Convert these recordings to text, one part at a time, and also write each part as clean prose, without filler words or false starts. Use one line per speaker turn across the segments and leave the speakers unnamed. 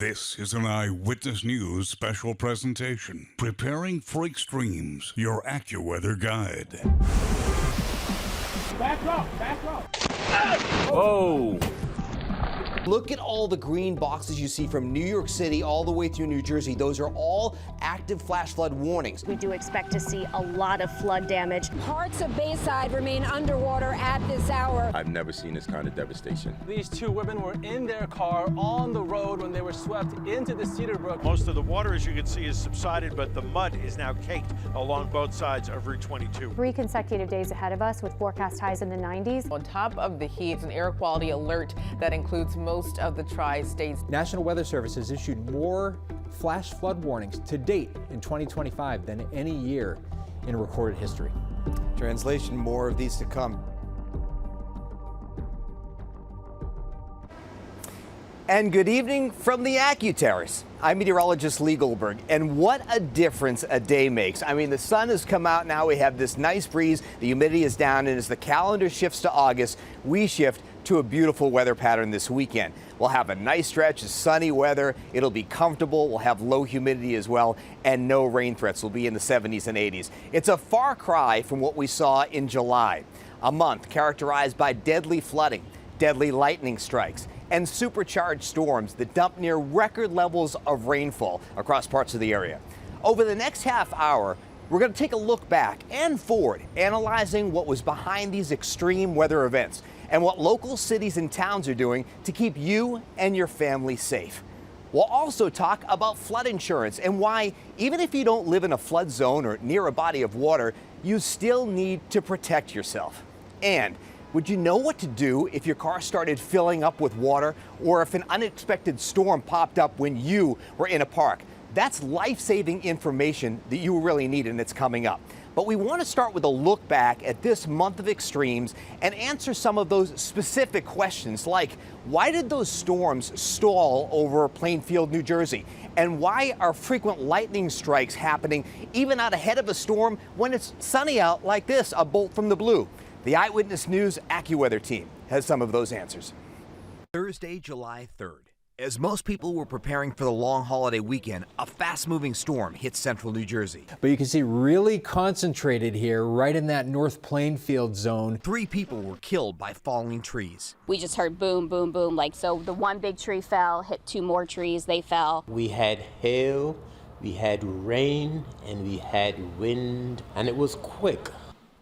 This is an Eyewitness News special presentation. Preparing for extremes, your AccuWeather guide.
Back up, back up.
Whoa.
Look at all the green boxes you see from New York City all the way through New Jersey. Those are all active flash flood warnings.
We do expect to see a lot of flood damage.
Parts of Bayside remain underwater at this hour.
I've never seen this kind of devastation.
These two women were in their car on the road when they were swept into the Cedar Brook.
Most of the water, as you can see, is subsided, but the mud is now caked along both sides of Route 22.
3 consecutive days ahead of us with forecast highs in the 90s.
On top of the heat, it's an air quality alert that includes most of the tri-states.
National Weather Service has issued more flash flood warnings to date in 2025 than any year in recorded history.
Translation, more of these to come. And good evening from the AccuTerrace. I'm meteorologist Lee Goldberg, and what a difference a day makes. I mean, the sun has come out now, we have this nice breeze, the humidity is down, and as the calendar shifts to August, we shift to a beautiful weather pattern this weekend. We'll have a nice stretch of sunny weather, it'll be comfortable, we'll have low humidity as well, and no rain threats. Will be in the 70s and 80s. It's a far cry from what we saw in July, a month characterized by deadly flooding, deadly lightning strikes, and supercharged storms that dump near record levels of rainfall across parts of the area. Over the next half hour, we're going to take a look back and forward, analyzing what was behind these extreme weather events and what local cities and towns are doing to keep you and your family safe. We'll also talk about flood insurance and why, even if you don't live in a flood zone or near a body of water, you still need to protect yourself. And would you know what to do if your car started filling up with water or if an unexpected storm popped up when you were in a park? That's life-saving information that you really need, and it's coming up. But we want to start with a look back at this month of extremes and answer some of those specific questions, like why did those storms stall over Plainfield, New Jersey? And why are frequent lightning strikes happening even out ahead of a storm when it's sunny out like this, a bolt from the blue? The Eyewitness News AccuWeather team has some of those answers. Thursday, July 3rd. As most people were preparing for the long holiday weekend, a fast-moving storm hit central New Jersey.
But you can see really concentrated here, right in that North Plainfield zone.
3 people were killed by falling trees.
We just heard boom, boom, boom. Like, so the one big tree fell, hit 2 more trees, they fell.
We had hail, we had rain, and we had wind, and it was quick.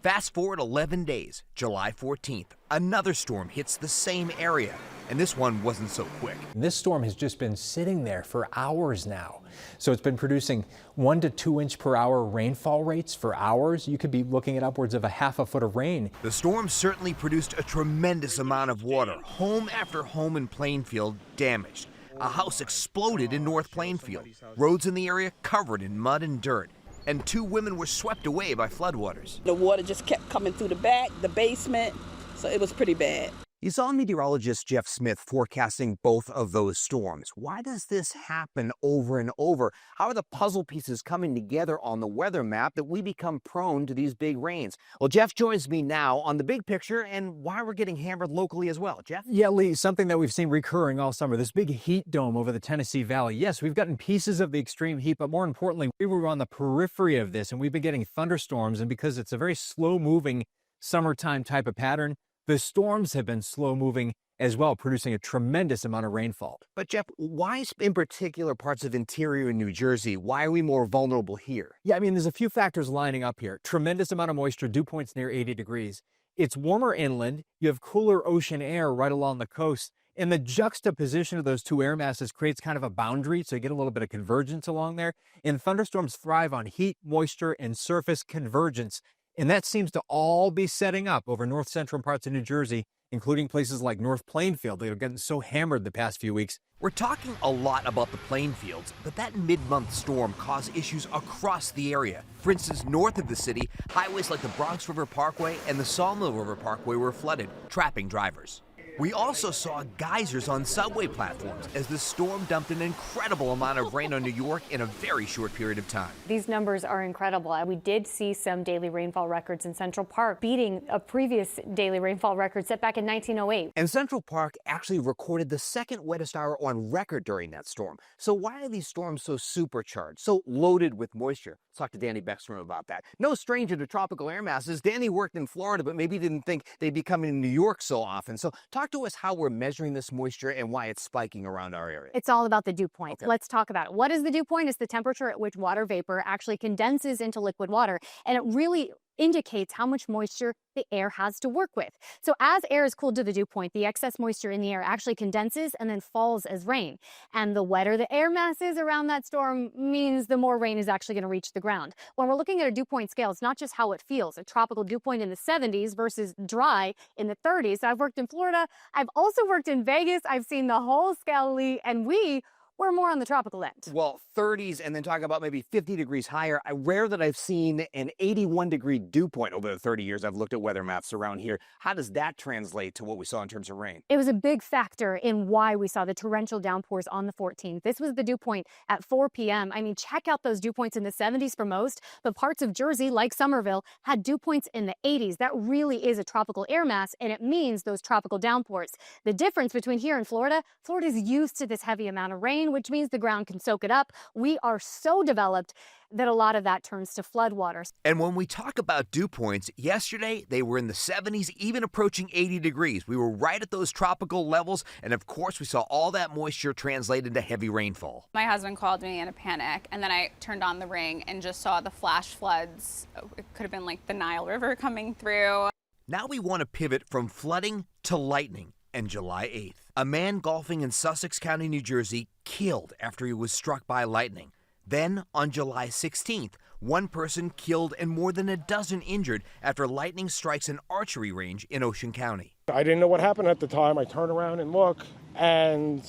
Fast forward 11 days, July 14th, another storm hits the same area, and this one wasn't so quick.
This storm has just been sitting there for hours now. So it's been producing 1 to 2 inch per hour rainfall rates for hours. You could be looking at upwards of a half a foot of rain.
The storm certainly produced a tremendous amount of water. Home after home in Plainfield damaged. A house exploded in North Plainfield. Roads in the area covered in mud and dirt. And 2 women were swept away by floodwaters.
The water just kept coming through the back, the basement, so it was pretty bad.
You saw meteorologist Jeff Smith forecasting both of those storms. Why does this happen over and over? How are the puzzle pieces coming together on the weather map that we become prone to these big rains? Well, Jeff joins me now on the big picture and why we're getting hammered locally as well. Jeff?
Yeah, Lee, something that we've seen recurring all summer, this big heat dome over the Tennessee Valley. Yes, we've gotten pieces of the extreme heat, but more importantly, we were on the periphery of this and we've been getting thunderstorms. And because it's a very slow-moving summertime type of pattern, the storms have been slow-moving as well, producing a tremendous amount of rainfall.
But Jeff, why in particular parts of interior New Jersey? Why are we more vulnerable here?
Yeah, I mean, there's a few factors lining up here. Tremendous amount of moisture, dew points near 80 degrees. It's warmer inland. You have cooler ocean air right along the coast. And the juxtaposition of those 2 air masses creates kind of a boundary, so you get a little bit of convergence along there. And thunderstorms thrive on heat, moisture, and surface convergence. And that seems to all be setting up over north central parts of New Jersey, including places like North Plainfield that have gotten so hammered the past few weeks.
We're talking a lot about the Plainfields, but that mid-month storm caused issues across the area. For instance, north of the city, highways like the Bronx River Parkway and the Sawmill River Parkway were flooded, trapping drivers. We also saw geysers on subway platforms as the storm dumped an incredible amount of rain on New York in a very short period of time.
These numbers are incredible. We did see some daily rainfall records in Central Park, beating a previous daily rainfall record set back in 1908.
And Central Park actually recorded the second wettest hour on record during that storm. So why are these storms so supercharged, so loaded with moisture? Let's talk to Danny Beckstrom about that. No stranger to tropical air masses. Danny worked in Florida, but maybe didn't think they'd be coming to New York so often. So talk to us how we're measuring this moisture and why it's spiking around our area.
It's all about the dew point.
Okay.
Let's talk about it. What is the dew point? It's the temperature at which water vapor actually condenses into liquid water, and it really indicates how much moisture the air has to work with. So as air is cooled to the dew point, the excess moisture in the air actually condenses and then falls as rain. And the wetter the air mass is around that storm means the more rain is actually going to reach the ground. When we're looking at a dew point scale, it's not just how it feels. A tropical dew point in the 70s versus dry in the 30s. I've worked in Florida. I've also worked in Vegas. I've seen the whole scale, Lee, and we're more on the tropical end.
Well, 30s and then talking about maybe 50 degrees higher. Rare that I've seen an 81-degree dew point over the 30 years I've looked at weather maps around here. How does that translate to what we saw in terms of rain?
It was a big factor in why we saw the torrential downpours on the 14th. This was the dew point at 4 p.m. I mean, check out those dew points in the 70s for most, but parts of Jersey, like Somerville, had dew points in the 80s. That really is a tropical air mass, and it means those tropical downpours. The difference between here and Florida's used to this heavy amount of rain, which means the ground can soak it up. We are so developed that a lot of that turns to floodwaters.
And when we talk about dew points, yesterday they were in the 70s, even approaching 80 degrees. We were right at those tropical levels, and of course we saw all that moisture translated to heavy rainfall.
My husband called me in a panic, and then I turned on the ring and just saw the flash floods. It could have been like the Nile River coming through.
Now we want to pivot from flooding to lightning. And July 8th, a man golfing in Sussex County, New Jersey, killed after he was struck by lightning. Then, on July 16th, one person killed and more than a dozen injured after lightning strikes an archery range in Ocean County.
I didn't know what happened at the time. I turn around and look, and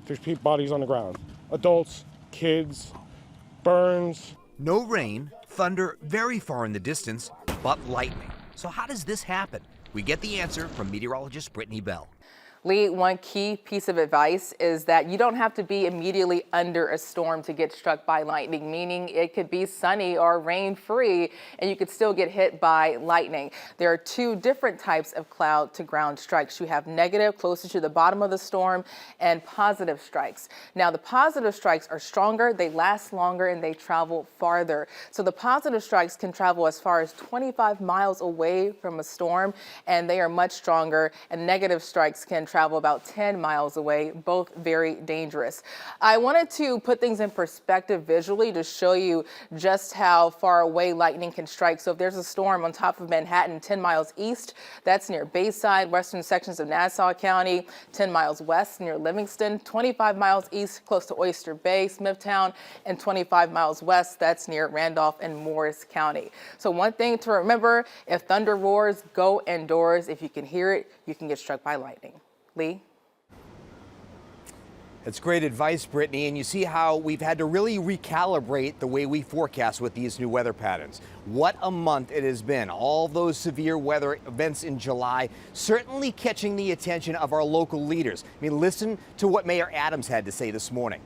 there's bodies on the ground. Adults, kids, burns.
No rain, thunder very far in the distance, but lightning. So how does this happen? We get the answer from meteorologist Brittany Bell.
Lee, one key piece of advice is that you don't have to be immediately under a storm to get struck by lightning, meaning it could be sunny or rain-free and you could still get hit by lightning. There are two different types of cloud-to-ground strikes. You have negative, closer to the bottom of the storm, and positive strikes. Now, the positive strikes are stronger, they last longer, and they travel farther. So the positive strikes can travel as far as 25 miles away from a storm, and they are much stronger, and negative strikes can travel about 10 miles away, both very dangerous. I wanted to put things in perspective visually to show you just how far away lightning can strike. So if there's a storm on top of Manhattan 10 miles east, that's near Bayside, western sections of Nassau County, 10 miles west near Livingston, 25 miles east close to Oyster Bay, Smithtown, and 25 miles west, that's near Randolph and Morris County. So one thing to remember, if thunder roars, go indoors. If you can hear it, you can get struck by lightning. Lee?
That's great advice, Brittany, and you see how we've had to really recalibrate the way we forecast with these new weather patterns. What a month it has been. All those severe weather events in July certainly catching the attention of our local leaders. I mean, listen to what Mayor Adams had to say this morning.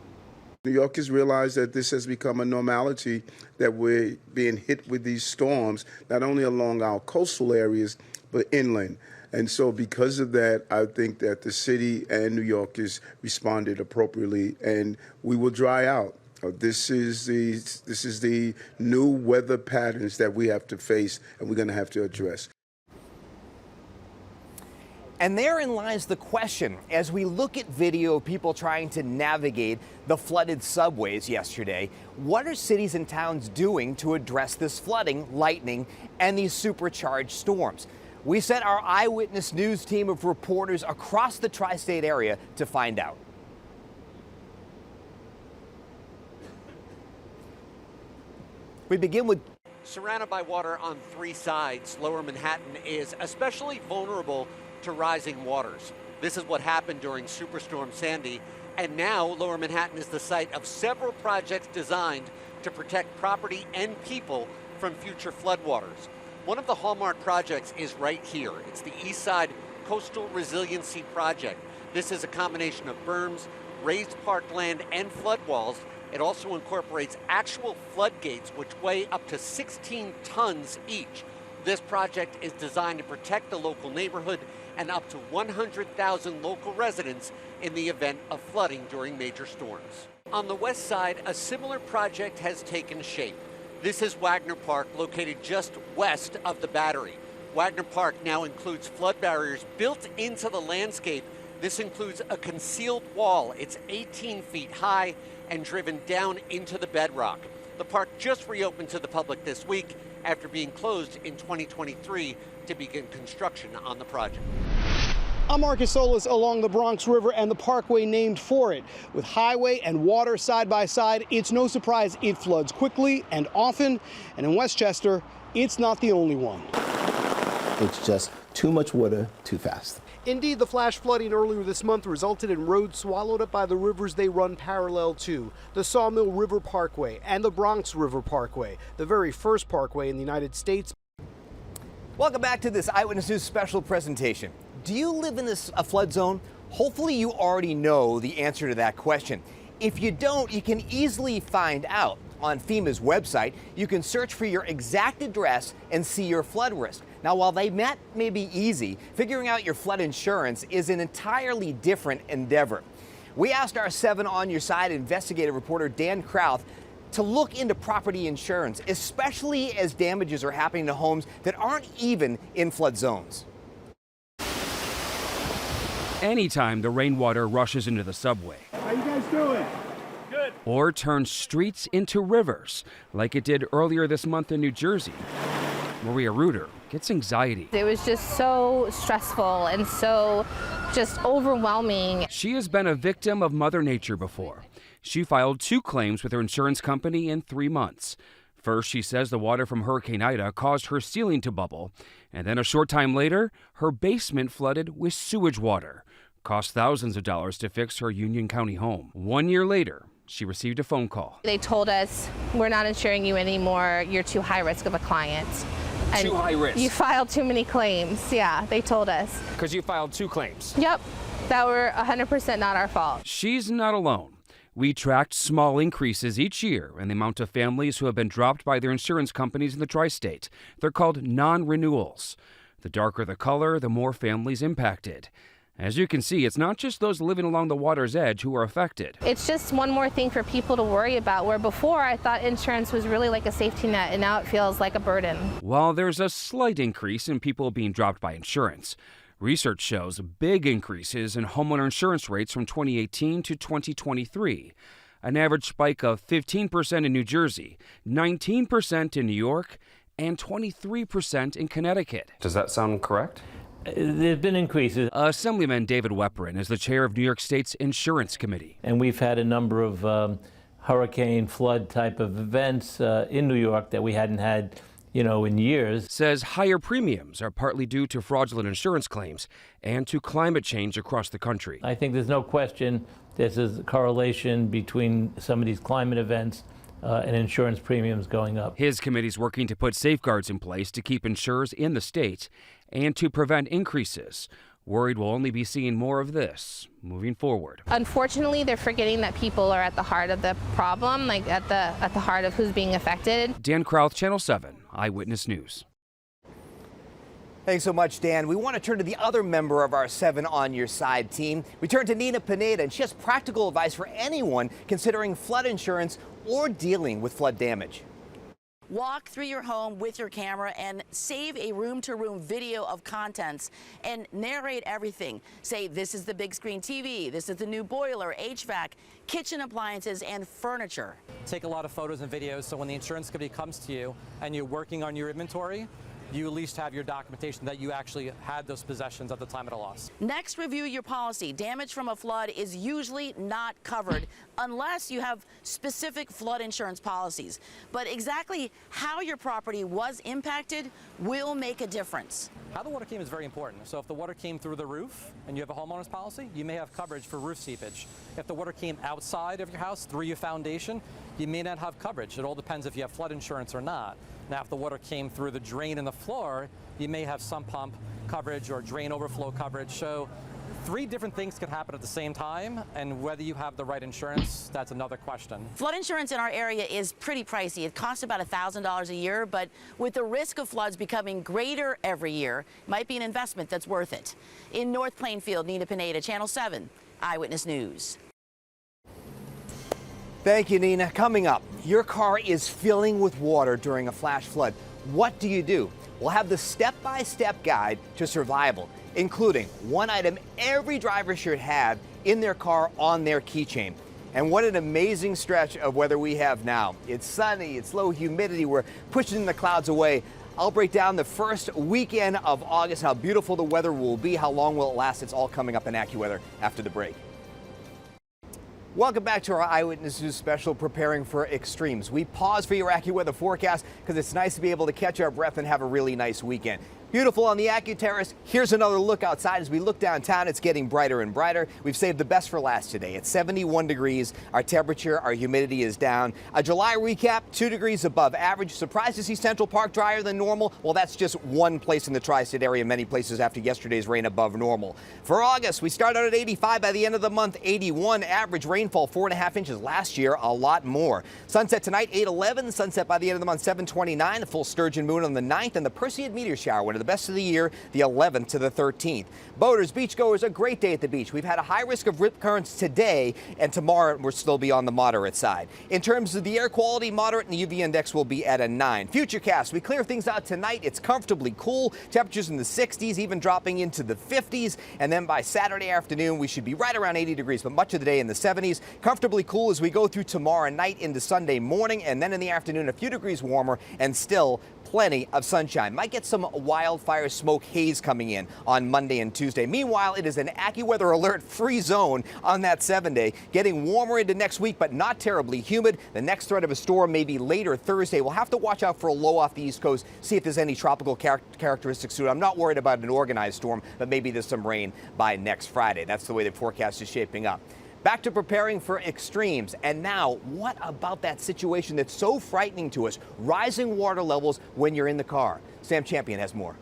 New Yorkers realize that this has become a normality, that we're being hit with these storms, not only along our coastal areas, but inland. And so because of that, I think that the city and New Yorkers responded appropriately, and we will dry out. This is the new weather patterns that we have to face and we're going to have to address.
And therein lies the question. As we look at video of people trying to navigate the flooded subways yesterday, what are cities and towns doing to address this flooding, lightning, and these supercharged storms? We sent our Eyewitness News team of reporters across the tri-state area to find out. We begin with...
Surrounded by water on three sides, Lower Manhattan is especially vulnerable to rising waters. This is what happened during Superstorm Sandy, and now Lower Manhattan is the site of several projects designed to protect property and people from future floodwaters. One of the hallmark projects is right here. It's the East Side Coastal Resiliency Project. This is a combination of berms, raised parkland, and flood walls. It also incorporates actual floodgates, which weigh up to 16 tons each. This project is designed to protect the local neighborhood and up to 100,000 local residents in the event of flooding during major storms. On the west side, a similar project has taken shape. This is Wagner Park, located just west of the Battery. Wagner Park now includes flood barriers built into the landscape. This includes a concealed wall. It's 18 feet high and driven down into the bedrock. The park just reopened to the public this week after being closed in 2023 to begin construction on the project.
I'm Marcus Solis along the Bronx River and the parkway named for it. With highway and water side by side, it's no surprise it floods quickly and often. And in Westchester, it's not the only one.
It's just too much water, too fast.
Indeed, the flash flooding earlier this month resulted in roads swallowed up by the rivers they run parallel to. The Sawmill River Parkway and the Bronx River Parkway, the very first parkway in the United States.
Welcome back to this Eyewitness News special presentation. Do you live in a flood zone? Hopefully you already know the answer to that question. If you don't, you can easily find out. On FEMA's website, you can search for your exact address and see your flood risk. Now, while they may be easy, figuring out your flood insurance is an entirely different endeavor. We asked our 7 On Your Side investigative reporter Dan Krauth to look into property insurance, especially as damages are happening to homes that aren't even in flood zones.
Anytime the rainwater rushes into the subway.
How you guys doing? Good.
Or turns streets into rivers, like it did earlier this month in New Jersey. Maria Reuter gets anxiety.
It was just so stressful and so just overwhelming.
She has been a victim of Mother Nature before. She filed 2 claims with her insurance company in 3 months. First, she says the water from Hurricane Ida caused her ceiling to bubble. And then a short time later, her basement flooded with sewage water. Cost thousands of dollars to fix her Union County home. 1 year later, she received a phone call.
They told us, we're not insuring you anymore. You're too high risk of a client. And
too high risk?
You filed too many claims. Yeah, they told us.
Because you filed 2 claims?
Yep, that were 100% not our fault.
She's not alone. We tracked small increases each year in the amount of families who have been dropped by their insurance companies in the tri-state. They're called non-renewals. The darker the color, the more families impacted. As you can see, it's not just those living along the water's edge who are affected.
It's just one more thing for people to worry about, where before I thought insurance was really like a safety net, and now it feels like a burden.
While there's a slight increase in people being dropped by insurance, research shows big increases in homeowner insurance rates from 2018 to 2023. An average spike of 15% in New Jersey, 19% in New York, and 23% in Connecticut.
Does that sound correct?
There's been increases.
Assemblyman David Weprin is the chair of New York State's Insurance Committee.
And we've had a number of hurricane flood type of events in New York that we hadn't had, in years.
Says higher premiums are partly due to fraudulent insurance claims and to climate change across the country.
I think there's no question there's a correlation between some of these climate events and insurance premiums going up.
His committee's working to put safeguards in place to keep insurers in the state and to prevent increases. Worried we'll only be seeing more of this moving forward.
Unfortunately, they're forgetting that people are at the heart of the problem, like at the heart of who's being affected.
Dan Krauth, Channel 7, Eyewitness News.
Thanks so much, Dan. We want to turn to the other member of our 7 On Your Side team. We turn to Nina Pineda, and she has practical advice for anyone considering flood insurance or dealing with flood damage.
Walk through your home with your camera and save a room-to-room video of contents and narrate everything. Say, this is the big screen TV, this is the new boiler, HVAC, kitchen appliances, and furniture.
Take a lot of photos and videos so when the insurance company comes to you and you're working on your inventory, you at least have your documentation that you actually had those possessions at the time of the loss.
Next, review your policy. Damage from a flood is usually not covered unless you have specific flood insurance policies. But exactly how your property was impacted will make a difference.
How the water came is very important. So if the water came through the roof and you have a homeowner's policy, you may have coverage for roof seepage. If the water came outside of your house through your foundation, you may not have coverage. It all depends if you have flood insurance or not. Now, if the water came through the drain in the floor, you may have sump pump coverage or drain overflow coverage. So 3 different things can happen at the same time, and whether you have the right insurance, that's another question.
Flood insurance in our area is pretty pricey. It costs about $1,000 a year, but with the risk of floods becoming greater every year, it might be an investment that's worth it. In North Plainfield, Nina Pineda, Channel 7, Eyewitness News.
Thank you, Nina. Coming up, your car is filling with water during a flash flood. What do you do? We'll have the step-by-step guide to survival, including one item every driver should have in their car on their keychain. And what an amazing stretch of weather we have now. It's sunny, it's low humidity, we're pushing the clouds away. I'll break down the first weekend of August, how beautiful the weather will be, how long will it last. It's all coming up in AccuWeather after the break. Welcome back to our Eyewitness News special, preparing for extremes. We pause for your AccuWeather forecast because it's nice to be able to catch our breath and have a really nice weekend. Beautiful on the AccuTerrace. Here's another look outside. As we look downtown, it's getting brighter and brighter. We've saved the best for last today. It's 71 degrees. Our temperature, our humidity is down. A July recap, 2 degrees above average. Surprised to see Central Park drier than normal? Well, that's just one place in the tri-state area, many places after yesterday's rain above normal. For August, we start out at 85 by the end of the month, 81. Average rainfall, 4.5 inches. Last year, a lot more. Sunset tonight, 8:11. Sunset by the end of the month, 7:29. A full sturgeon moon on the 9th, and the Perseid meteor shower, one of the best of the year, the 11th to the 13th. Boaters, beachgoers, a great day at the beach. We've had a high risk of rip currents today, and tomorrow we'll still be on the moderate side. In terms of the air quality, moderate, and the UV index will be at a 9. Futurecast, we clear things out tonight. It's comfortably cool. Temperatures in the 60s, even dropping into the 50s. And then by Saturday afternoon, we should be right around 80 degrees, but much of the day in the 70s. Comfortably cool as we go through tomorrow night into Sunday morning, and then in the afternoon, a few degrees warmer and still plenty of sunshine. Might get some wildfire smoke haze coming in on Monday and Tuesday. Meanwhile, it is an AccuWeather alert free zone on that 7-day. Getting warmer into next week, but not terribly humid. The next threat of a storm may be later Thursday. We'll have to watch out for a low off the East Coast, see if there's any tropical characteristics to it. I'm not worried about an organized storm, but maybe there's some rain by next Friday. That's the way the forecast is shaping up. Back to preparing for extremes. And now, what about that situation that's so frightening to us? Rising water levels when you're in the car. Sam Champion has more.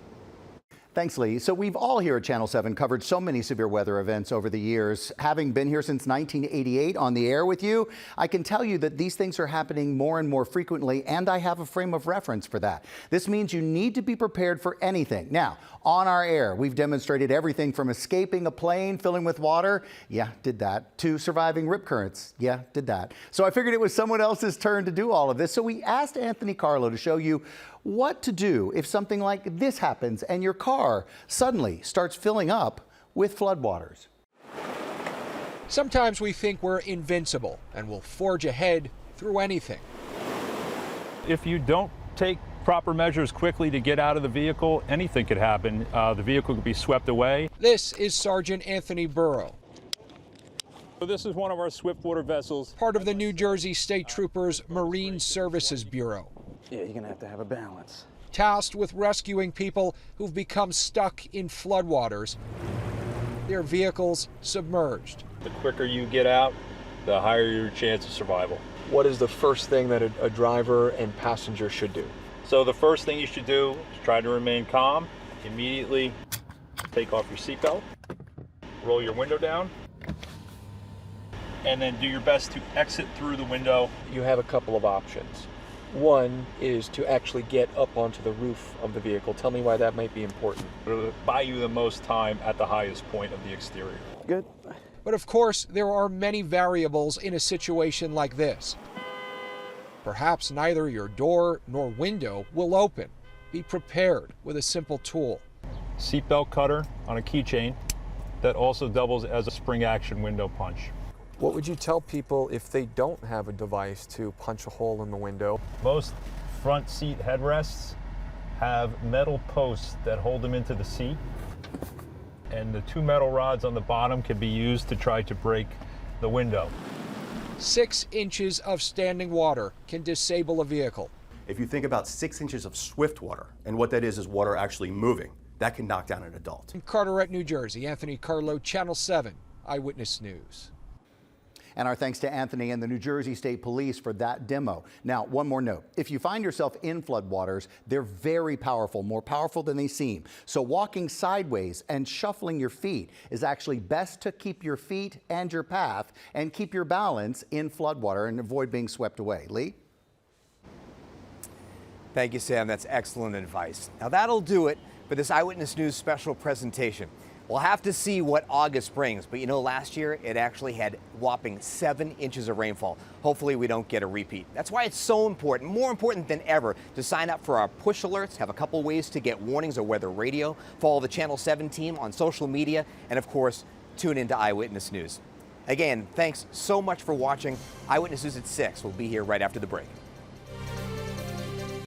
Thanks, Lee. So we've all here at Channel 7 covered so many severe weather events over the years. Having been here since 1988 on the air with you, I can tell you that these things are happening more and more frequently, and I have a frame of reference for that. This means you need to be prepared for anything. Now, on our air, we've demonstrated everything from escaping a plane filling with water, yeah, did that, to surviving rip currents, yeah, did that. So I figured it was someone else's turn to do all of this. So we asked Anthony Carlo to show you what to do if something like this happens and your car suddenly starts filling up with floodwaters.
Sometimes we think we're invincible and will forge ahead through anything.
If you don't take proper measures quickly to get out of the vehicle, anything could happen. The vehicle could be swept away.
This is Sergeant Anthony Burrow.
So this is one of our swiftwater vessels.
Part of the New Jersey State Troopers Marine Services Bureau.
Yeah, you're gonna have to have a balance.
Tasked with rescuing people who've become stuck in floodwaters, their vehicles submerged.
The quicker you get out, the higher your chance of survival.
What is the first thing that a driver and passenger should do?
So the first thing you should do is try to remain calm. Immediately take off your seatbelt, roll your window down, and then do your best to exit through the window.
You have a couple of options. One is to actually get up onto the roof of the vehicle. Tell me why that might be important.
It'll buy you the most time at the highest point of the exterior.
Good.
But of course, there are many variables in a situation like this. Perhaps neither your door nor window will open. Be prepared with a simple tool.
Seatbelt cutter on a keychain that also doubles as a spring action window punch.
What would you tell people if they don't have a device to punch a hole in the window?
Most front seat headrests have metal posts that hold them into the seat, and the 2 metal rods on the bottom can be used to try to break the window.
6 inches of standing water can disable a vehicle.
If you think about 6 inches of swift water, and what that is water actually moving, that can knock down an adult.
In Carteret, New Jersey, Anthony Carlo, Channel 7, Eyewitness News.
And our thanks to Anthony and the New Jersey State Police for that demo. Now, one more note. If you find yourself in floodwaters, they're very powerful, more powerful than they seem. So walking sideways and shuffling your feet is actually best to keep your feet and your path and keep your balance in floodwater and avoid being swept away. Lee?
Thank you, Sam. That's excellent advice. Now that'll do it for this Eyewitness News special presentation. We'll have to see what August brings, but you know, last year it actually had whopping 7 inches of rainfall. Hopefully we don't get a repeat. That's why it's so important, more important than ever, to sign up for our push alerts, have a couple ways to get warnings or weather radio, follow the Channel 7 team on social media, and of course, tune into Eyewitness News. Again, thanks so much for watching. Eyewitness News at 6 will be here right after the break.